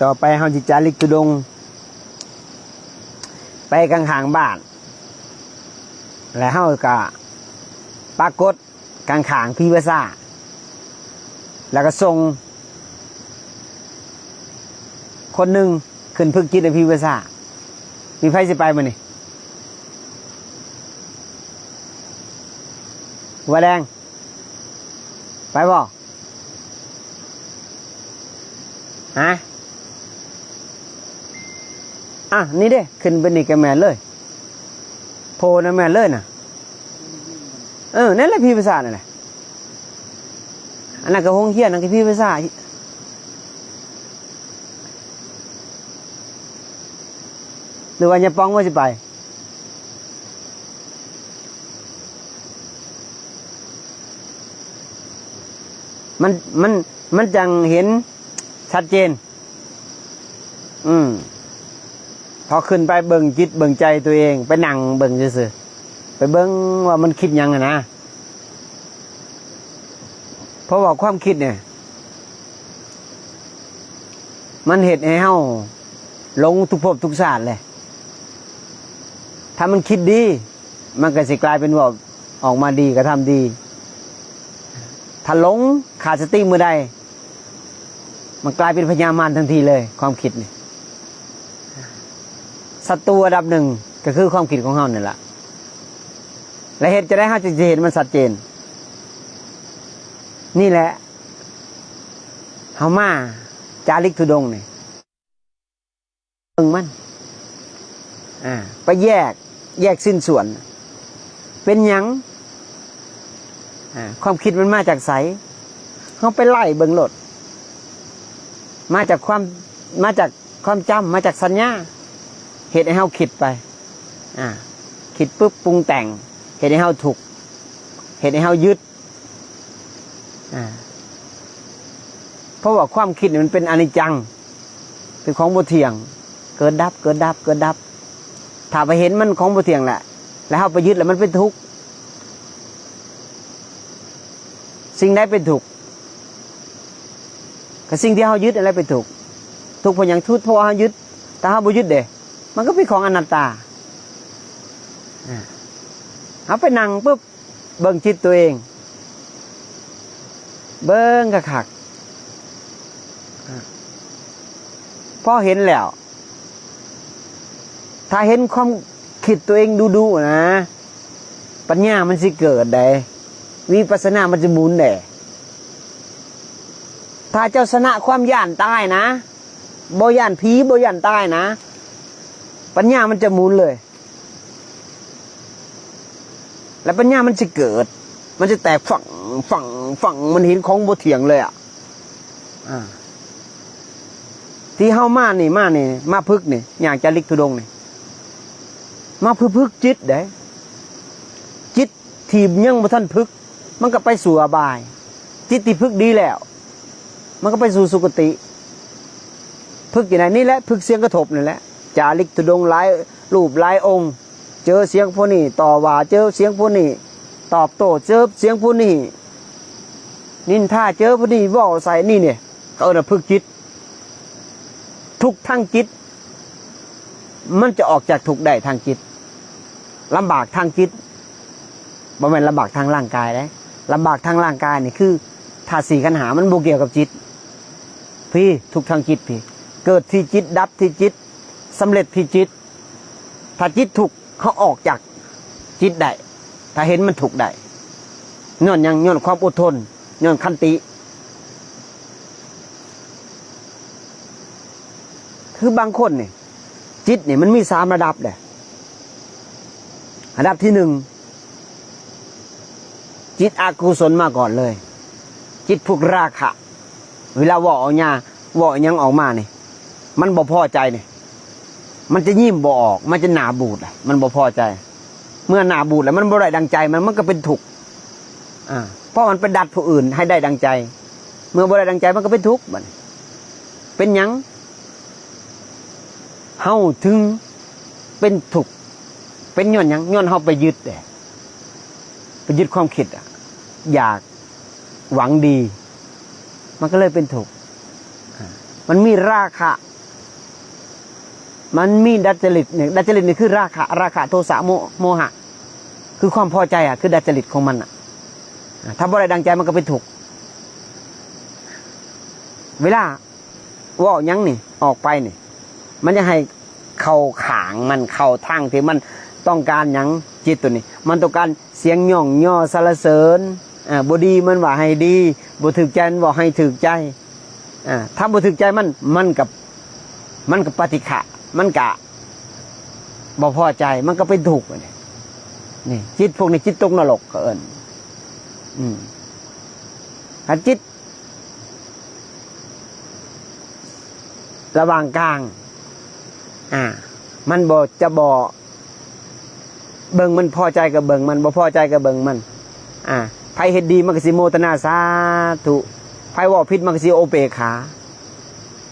ต่อไปเฮาสิจาริกธุดงค์ไปข้างๆบ้านแล้วเฮาก็ปรากฏข้างๆพี่ภาษาแล้วก็ส่งคนหนึ่งขึ้นพึกจิตในพี่ภาษามีไผสิไปมื้อนี้หัวแดงไปบ่ฮะนี่เด้ขึ้นไปนี่แกแม่นเลยโพนะแม่นเลยน่ะนั่นแหละพี่ภาษานั่นแหละอันนั้นก็ฮงเฮียนนั่นก็พี่ภาษาหรือว่าจะป้องว่าสิไปมันจังเห็นชัดเจนพอขึ้นไปเบิ่งจิตเบิ่งใจตัวเองไปนั่งเบิ่งซื่อๆไปเบิ่งว่ามันคิดยังนะเพราะว่าความคิดเนี่ยมันเหตุให้เฮาหลงทุกภพทุกชาติเลยถ้ามันคิดดีมันก็สิกลายเป็นว่าออกมาดีก็ทำดีถ้าหลงขาดสติเมื่อใดมันกลายเป็นพญามารทันทีเลยความคิดเนี่ยศัตรูอันดับหนึ่งก็คือความคิดของเฮาเนี่ยแหละและเหตุจะได้เฮาจะเห็นมันชัดเจนนี่แหละเฮามาจาริกธุดงค์เนี่ยมันไปแยกสิ้นส่วนเป็นหยังความคิดมันมาจากไสเฮาไปไล่เบิ่งโลดมาจากความจำมาจากสัญญาเหตุให้เฮาคิดไปคิดปุ๊บปรุงแต่งเหตุให้เฮาถูกเหตุให้เฮายึดเพราะว่าความคิดมันเป็นอนิจจังเป็นของบ่เที่ยงเกิดดับเกิดดับเกิดดับถ้าไปเห็นมันของบ่เที่ยงแหละแล้วเฮาไปยึดแล้วมันเป็นทุกข์สิ่งใดเป็นทุกข์ก็สิ่งที่เฮายึดอะไรเป็นทุกข์ทุกข์เพราะหยังทุกข์เพราะเฮายึดถ้าเฮาบ่ยึดเด้มันก็เป็นของอนัตตาเฮาไปนั่งปุ๊บเบิ่งจิตตัวเองเบิ่งคักพอเห็นแล้วถ้าเห็นความคิดตัวเองดูนะปัญญามันสิเกิดได้วิปัสสนามันจะหมุนได้ถ้าเจ้าชนะความย่านตายนะบ่ย่านผีบ่ย่านตายนะปัญญามันจะหมุนเลยและปัญญามันจะเกิดมันจะแตกฝั่งมันเห็นของบ่เถียงเลยที่เฮามานี่มาพึกนี่อยากจะลิกธุดงค์นี่มาพึกจิตได้จิตที่ยังบ่ทันพึกมันก็ไปสู่อบายจิตที่พึกดีแล้วมันก็ไปสู่สุคติพึกอยู่ไหนนี่แหละพึกเสียงกระทบนี่แหละจาริกธุดงค์หลายรูปหลายองค์เจอเสียงพวกนี้ต่อว่าเจอเสียงพวกนี้ตอบโต้เจอเสียงพวกนี้นินทาเจอพวกนี้ว่าใส่นี่เนี่ยเขาน่ะพึกจิตทุกทางจิตมันจะออกจากทุกได้ทางจิตลำบากทางจิตบ่แม่นลำบากทางร่างกายได้ลำบากทางร่างกายนี่คือธาตุสี่ขันธ์หามันบ่เกี่ยวกับจิตพี่ทุกทางจิตพี่เกิดที่จิตดับที่จิตสำเร็จที่จิตถ้าจิตถูกเขาออกจากจิตได้ถ้าเห็นมันถูกได้ย้อนยังย้อนความอดทนย้อนขันติคือบางคนเนี่ยจิตเนี่ยมันมี3ระดับเลยระดับที่1จิตอกุศลมาก่อนเลยจิตพวกราคะเวลาว่าเอาเนี่ยว่ายังออกมาเนี่ยมันบ่พอใจเนี่ยมันจะยิ้มบ่ออกมันจะหนาบูดมันบ่พอใจเมื่อหนาบูดแล้วมันบ่ได้ดังใจมันก็เป็นทุกข์เพราะมันไปดัดผู้อื่นให้ได้ดังใจเมื่อบ่ได้ดังใจมันก็เป็นทุกข์มันเป็นหยังเฮาถึงเป็นทุกข์เป็นย้อนหยังย้อนเฮาไปยึดไปยึดความคิดอยากหวังดีมันก็เลยเป็นทุกข์มันมีราคะ มันมีดัจจริตเนี่ยดัจจริตนี่คือราคะโทสะโมหะคือความพอใจอ่ะคือดัจจริตของมันอ่ะถ้าบ่ได้ดังใจมันก็เป็นทุกข์เวลาว่ายังนี่ออกไปนี่มันจะให้เข้าขางมันเข้าทางที่มันต้องการยังจิตตัวนี้มันต้องการเสียงย่องย่อสรรเสริญบ่ดีมันว่าให้ดีบ่ถึกใจมันบอกให้ถึกใจถ้าบ่ถึกใจมันกับปฏิฆะมันกะบ่พอใจมันก็เป็นทุกข์นี่จิตพวกนี้จิตตกนรกก็เอิ้นถ้าจิตระหว่างกลางมันจะเบิ่งมันพอใจกับเบิ่งมันบ่พอใจกับเบิ่งมันไผเฮ็ดดีมันก็สิโมทนาสาธุไผเว้าผิดมันก็สิโอเปขา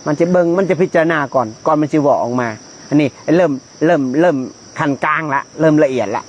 มันจะเบิ่งมันจะพิจารณาก่อนมันสิเว้าออกมาอันนี้เริ่มขั้นกลางละเริ่มละเอียดละ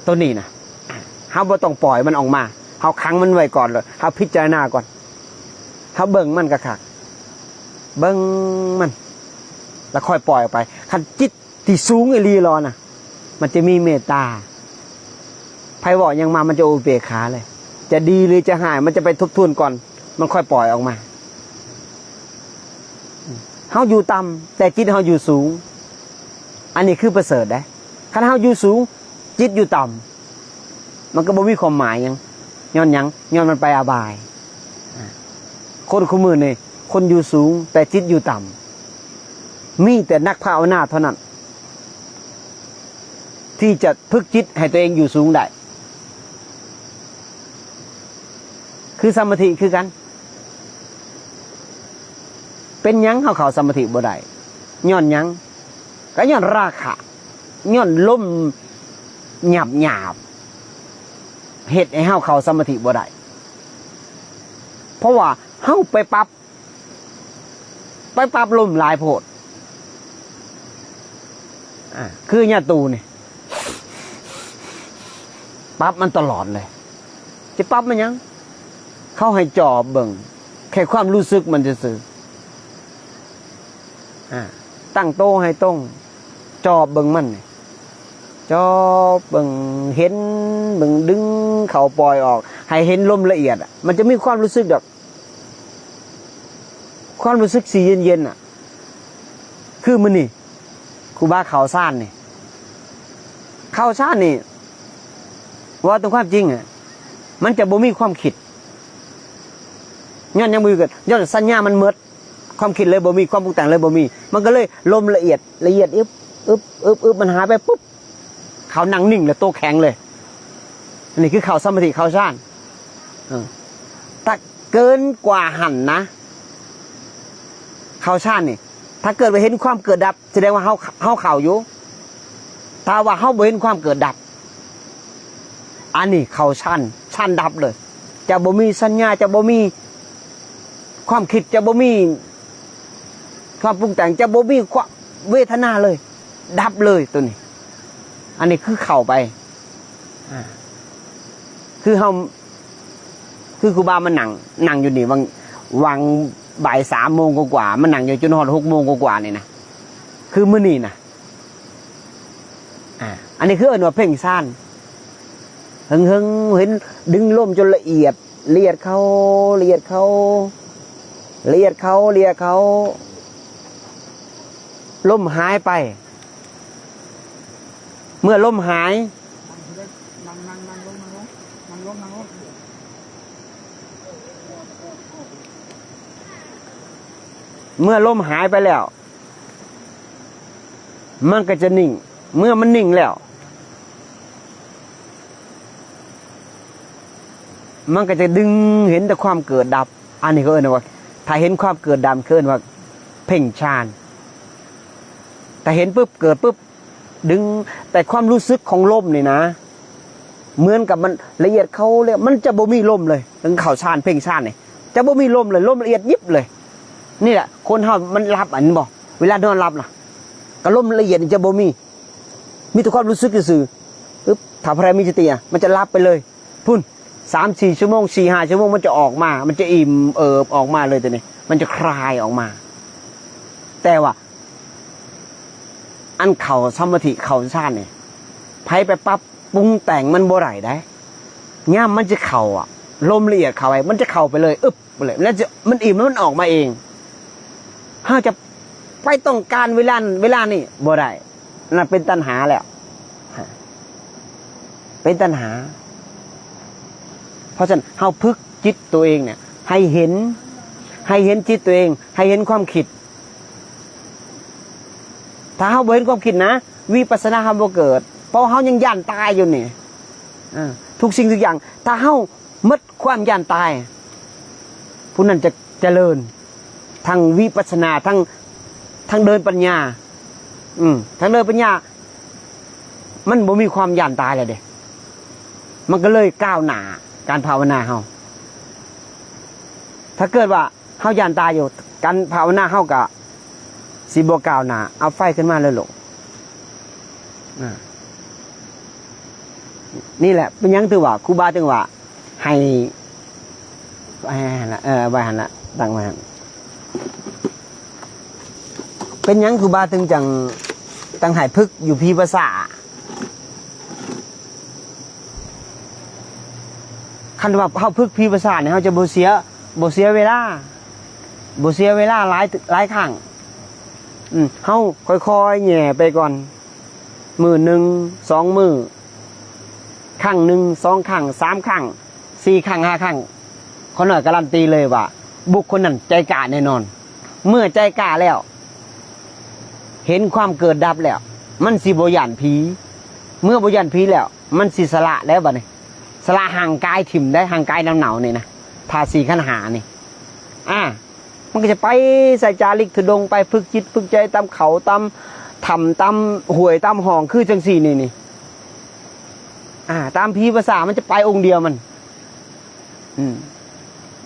ตัวนี้นะเฮาบ่ต้องปล่อยมันออกมาเฮาขังมันไว้ก่อนเลยเฮาพิจารณาก่อนเฮาเบิ่งมันก็คักเบิ่งมันแล้วค่อยปล่อยออกไปคันจิตที่สูงอีหลีรอน่ะมันจะมีเมตตาไผเว้ายังมามันจะโอเปขาเลยจะดีหรือจะหายมันจะไปทบทวนก่อนมันค่อยปล่อยออกมาเฮาอยู่ต่ำแต่จิตเฮาอยู่สูงอันนี้คือประเสริฐได้คันเฮาอยู่สูงจิตอยู่ต่ำมันก็บ่มีความหมายหยังย้อนมันไปอบายคนคู่มือนี่คนอยู่สูงแต่จิตอยู่ต่ำมีแต่นักภาวนาเท่านั้นที่จะฝึกจิตให้ตัวเองอยู่สูงได้คือสมาธิคือกันเป็นหยังเข้าสมาธิบ่ได้ย้อนหยังก็ย้อนราคะย้อนลมหยาบเฮ็ดให้เข้าสมาธิบ่ได้เพราะว่าเฮาไปปรับลมหลายโพดคือญาตูนี่ปรับมันตลอดเลยจะปรับมันยังเข้าให้จอบเบิ่งแค่ความรู้สึกมันจะสื่อตั้งโตให้ตรงจอบเบิ่งมันจอบเบิ่งเห็นเบิ่งดึงเข่าปล่อยออกให้เห็นลมละเอียดมันจะมีความรู้สึกแบบความรู้สึกสีเย็นๆคือมันนี่ครูบาข่าวซ่านนี่ข่าวซ่านนี่ว่าตรงความจริงมันจะบ่มีความคิดย้อนยังมือเกิดย้อนสัญญามันเมิดความคิดเลยบ่มีความปรุงแต่งเลยบ่มีมันก็เลยลมละเอียดอึบมันหายไปปุ๊บเขานั่งนิ่งเลยโตแข็งเลยอันนี้คือข่าวสมาธิข่าวซ่านถ้าเกินกว่าหันนะข่าวซ่านนี่ถ้าเกิดไปเห็นความเกิดดับแสดงว่าเฮาข่าวอยู่ถ้าว่าเฮาบ่เห็นความเกิดดับอันนี้ข่าวซ่านดับเลยจะบ่มีสัญญาจะบ่มีความคิดจะบ่มีความปรุงแต่งจะบ่มีความเวทนาเลยดับเลยตัวนี้อันนี้คือเข้าไปคือเฮาคือครูบามันนั่งอยู่นี่วังบ่าย3 โมงกว่ามันนั่งอยู่จนฮอด6 โมงกว่านี่นะคือมื้อนี้นะอันนี้คือเอิ้นว่าเพ่งซ่านหึงเห็นดึงลมจนละเอียดเลียดเขาลมหายไปเมื่อลมหายเมื่อลมหายไปแล้วมันก็จะนิ่งเมื่อมันนิ่งแล้วมันก็จะดึงเห็นแต่ความเกิดดับอันนี้เขาเอิ้นว่าถ้าเห็นความเกิดดับเขาเอิ้นว่าเพ่งฌานแต่เห็นปุ๊บเกิดปุ๊บดึงแต่ความรู้สึกของลมนี่นะเหมือนกับมันละเอียดเขาเลยมันจะบ่มีลมเลยถึงเข่าฌานเพ่งฌานนี่จะบ่มีลมเลยลมละเอียดยิบเลยนี่แหละคนเฮามันหลับอันนี้บ่เวลานอนหลับน่ะก็ลมละเอียดจะบ่มีแต่ความรู้สึกซื่อปึ๊บถ้าพระมีสติมันจะหลับไปเลยพุ่น3-4 ชั่วโมง 4-5 ชั่วโมงมันจะออกมามันจะอิ่มออกมาเลยตัวนี้มันจะคลายออกมาแต่ว่า อันเข่าสมาธิเข่าชาติเนี่ยไผไปปั๊บปรุงแต่งมันบ่ได้ได้ย่ามมันจะเข่าอ่ะลมละเอียดเข้าไปมันจะเข้าไปเลยอึบไปเลยแล้วจะมันอิ่มแล้วมันออกมาเองถ้าจะไปต้องการเวลานี่บ่ได้นั่นเป็นตัณหาแล้วเป็นตัณหาเพราะฉะนั้นเฮาพึกจิตตัวเองเนี่ยให้เห็นจิตตัวเองให้เห็นความคิดถ้าเฮาบ่เห็นความคิดนะวิปัสสนาเฮาบ่เกิดเพราะเฮายังย่านตายอยู่นี่ทุกสิ่งทุกอย่างถ้าเฮาหมดความย่านตายผู้นั้นจะเจริญทั้งวิปัสสนาทั้งเดินปัญญาทั้งเดินปัญญามันบ่มีความย่านตายเลยเด้มันก็เลยก้าวหน้าการภาวนาเฮาถ้าเกิดว่าเฮาย่านตายอยู่การภาวนาเฮาก็สิบ่ก้าวหน้าเอาไฟขึ้นมาเลยหลงนี่แหละเป็นยังถือว่าครูบาจึงว่าให้ใบหันละตั้งไว้หันเป็นยังครูบาจึงจังตั้งให้พึกอยู่พีภาษาคันว่าเฮาพึกพีภาษาเนี่ยเฮาจะบ่เสียเวลาหลายครั้งเฮาค่อยๆแหย่ไปก่อนมื้อหนึ่ง2 มื้อครั้งหนึ่ง2 ครั้ง3 ครั้ง4 ครั้ง5 ครั้งคนหน่อยการันตีเลยว่าบุคคลนั้นใจกล้าแน่นอนเมื่อใจกล้าแล้วเห็นความเกิดดับแล้วมันสิบ่ย่านผีเมื่อบ่ย่านผีแล้วมันสิสละแล้วบัดนี้สละห่างกายถิ่มได้ห่างกายหนาวๆนี่นะธาตุ4 ขันธ์5นี่มันก็จะไปใส่จาริกธุดงค์ไปฝึกจิตฝึกใจตามเขาตามถ้ำตามห้วยตามห้องคือจังซี่นี่ตามพีภาษามันจะไปองค์เดียวมัน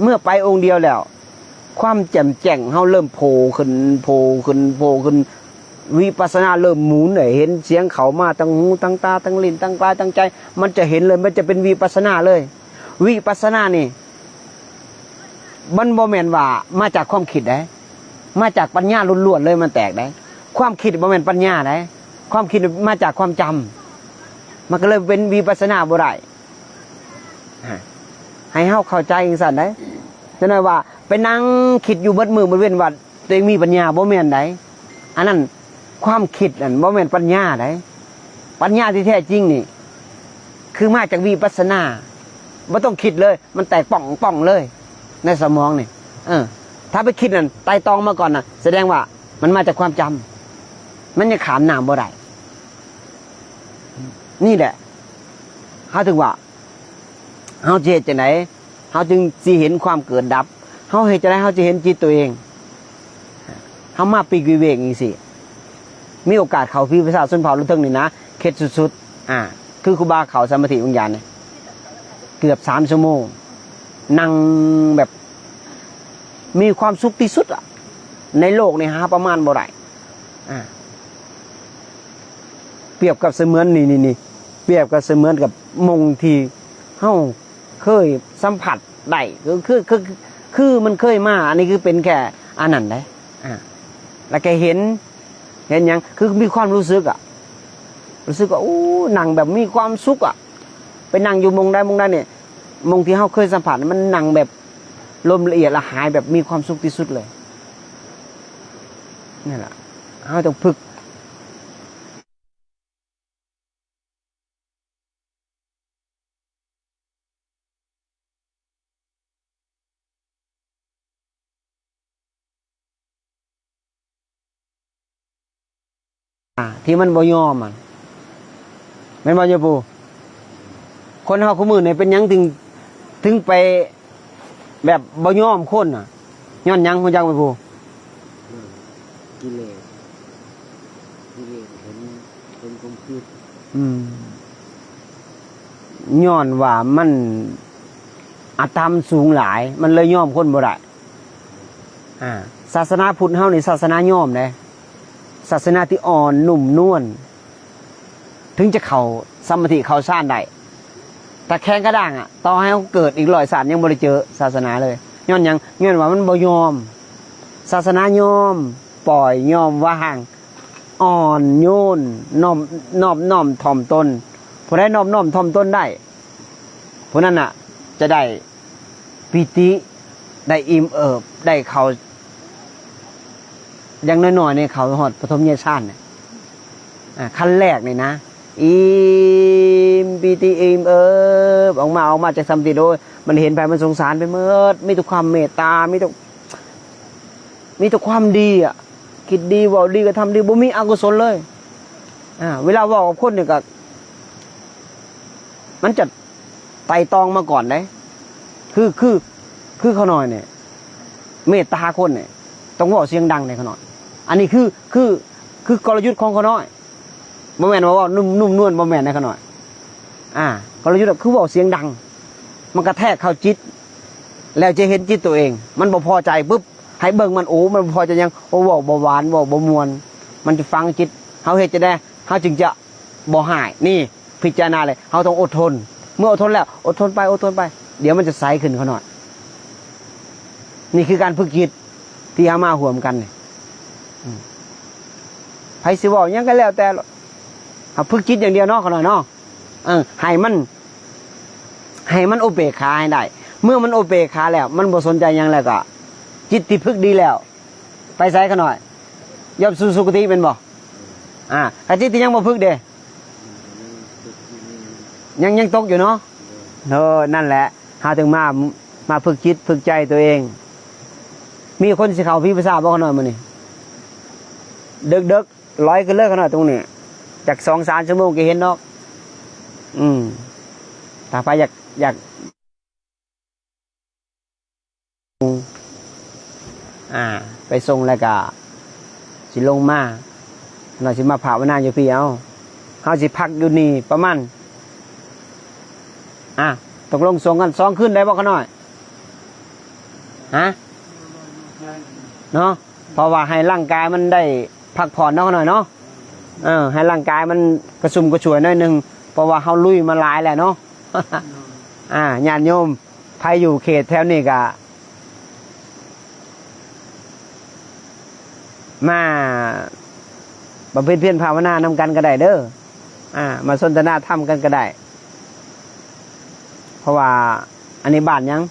เมื่อไปองค์เดียวแล้วความแจ่มแจ้งเฮาเริ่มโผล่ขึ้นวิปัสสนาเริ่มหมุนเห็นเสียงเขามาตั้งหูตั้งตาตั้งลิ้นตั้งกายตั้งใจมันจะเห็นเลยมันจะเป็นวิปัสสนาเลยวิปัสสนานี่มันบ่แม่นว่ามาจากความคิดได้มาจากปัญญาล้วนๆเลยมันแตกได้ความคิดบ่แม่นปัญญาได้ความคิดมาจากความจำมันก็เลยเป็นวิปัสสนาบ่ได้ให้เฮาเข้าใจจังซั่นได้จังได๋ว่าไปนั่งคิดอยู่เบิดมื้อบ่เว้นว่าตัวเองมีปัญญาบ่แม่นได้อันนั้นความคิดนั่นบ่แม่นปัญญาได้ปัญญาที่แท้จริงนี่คือมาจากวิปัสสนาบ่ต้องคิดเลยมันแตกป่องเลยในสมองนี่ถ้าไปคิดนั่นไตร่ตรองมาก่อนน่ะแสดงว่ามันมาจากความจำมันยังขามน้ำบ่ได้นี่แหละเฮาถึงว่าเฮาจะเฮ็ดจังได๋เฮาจึงสิเห็นความเกิดดับเฮาเฮ็ดจังได๋เฮาจะเห็นจิตตัวเองเฮามาปีกวิเวกจังซี่มีโอกาสเข้าพิภาษาสุนเผาลุทึงนี่นะเข็ดสุดๆคือครูบาเข้าสมาธิวิญญาณนี่เกือบ3 ชั่วโมงนั่งแบบมีความสุขที่สุดในโลกนี่หาประมาณบ่ได้เปรียบกับเสมือนนี่เปรียบกับเสมือนกับมงที่เฮาเคยสัมผัสได้คือมันเคยมาอันนี้คือเป็นแค่อันนั้นได้แล้วแกเห็นหยังคือมีความรู้สึกรู้สึกว่าโอ้นั่งแบบมีความสุขไปนั่งอยู่มงได้เนี่ยมงที่เฮาเคยสัมผัสมันนั่งแบบลมละเอียดละหายแบบมีความสุขที่สุดเลยนี่แหละเฮาต้องฝึกที่มันบ่ยอมแม่นบ่ยปู่คนเฮาคุมื้อนี่เป็นหยังถึงไปแบบบ่ยอมคนย้อนหยังฮู้จักบ่ปู่กิเลสเห็นความคิดย้อนว่ามันอัตธรรมสูงหลายมันเลยยอมคนบ่ได้ศาสนาพุทธเฮานี่ศาสนายอมเด้ศาสนาที่อ่อนนุ่มนวลถึงจะเข้าสมาธิเข้าฌานได้แต่แข็งกระด้างต่อให้เขาเกิดอีก100 ศาสตร์ยังบ่ได้เจอศาสนาเลยย้อนว่ามันบ่ยอมศาสนายอมปล่อยยอมวาง อ่อนโยนน้อมถ่อมตนผู้ใดน้อมถ่อมตนได้ผู้นั้นน่ะ จะได้ปิติได้อิ่มเอิบได้เขาอย่างน้อยๆในเขาหอดปฐมฌานเนี่ยขั้นแรกนี่นะอิ่มปิติอิ่มเอิบออกมาจากสัมติโดยมันเห็นไปมันสงสารไปเมื่อมีแต่ความเมตตามีแต่ความดีอ่ะคิดดีเว้าดีก็ทำดีบ่มีอกุศลเลยเวลาเว้ากับคนเนี่ยก็มันจะไต่ตองมาก่อนได้คือเขาหน่อยเนี่ยเมตตาคนเนี่ยต้องเว้าเสียงดังในเขาหน่อยอันนี้คือกลยุทธ์ของเขาหน่อยบ่แม่นว่านุ่มนวลบ่แม่นในเขาหน่อยกลยุทธ์คือเว้าเสียงดังมันกระแทกเข้าจิตแล้วจะเห็นจิตตัวเองมันบ่พอใจปุ๊บให้เบิ่งมันมันพอจะยังเว้าบ่หวานเว้าบ่ม่วนมันจะฟังจิตเฮาเฮ็ดจะได้เฮาจึงจะบ่หายนี่พิจารณาเลยเฮาต้องอดทนเมื่ออดทนแล้วอดทนไปเดี๋ยวมันจะใสขึ้นเขาหน่อยนี่คือการฝึกจิตที่เอามาห่วมกันนี่ไผสิเว้าหยังก็แล้วแต่เอาฝึกจิตอย่างเดียวเนาะเขาหน่อยเนาะให้มันโอเปกขาให้ได้เมื่อมันโอเปกขาแล้วมันบ่สนใจหยังแล้วก็จิตที่ฝึกดีแล้วไปใส่เขาหน่อยยอมสู่สุคติเป็นบ่ถ้าจิตที่ยังบ่ฝึกเด้ยังตกอยู่เนาะนั่นแหละหาถึงมาฝึกจิตฝึกใจตัวเองมีคนสิเขาพี่ภาษาบอกเขาหน่อยมื้อนี้ดึกๆร้อยขึ้นเลยเขาหน่อยตรงนี้จาก 2-3 ชั่วโมงก็เห็นเนาะถ้าไปอยากไปส่งแล้วก็สิลงมาเราสิมาภาวนาอยู่พี่เอาเฮาสิพักอยู่นี่ประมาณตกลงส่งกัน2คืนได้บ่เขาหน่อยเนาะเพราะว่าให้ร่างกายมันได้พักผ่อนเนาะเขาหน่อยเนาะให้ร่างกายมันกระชุ่มกระชวยหน่อยนึงเพราะว่าเฮาลุยมาหลายแล้วเนาะ ญาติโยมใครอยู่เขตแถวนี้ก็มาบำเพ็ญเพียรภาวนานำกันก็ได้เด้อมาสนทนาธรรมกันก็ได้เพราะว่าอันนี้บ้านยัง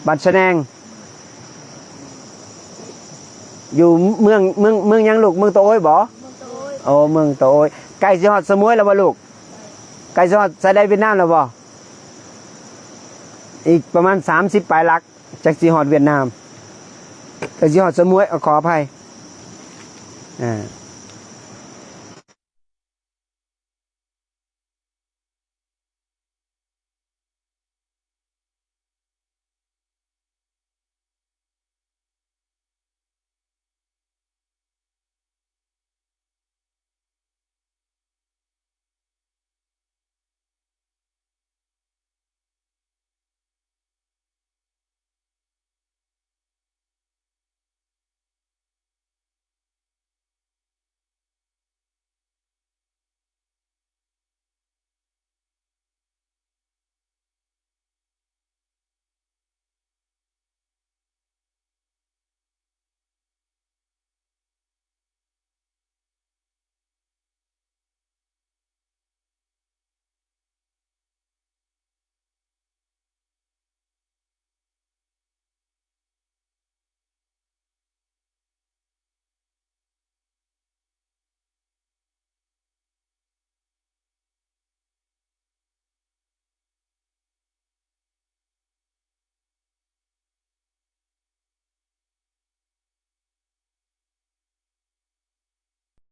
บ้านแสดงอยู่เมืองยังลูกเมืองโตโอ้ยบ่โอ้เมืองโตโอ้ยใกล้สิฮอดสมุยแล้วบ่ลูกใกล้สิฮอดชายแดนเวียดนามแล้วบ่อีกประมาณ30 ปลายลักจากสิฮอดเวียดนามแต่สิฮอดสมุยขออภัย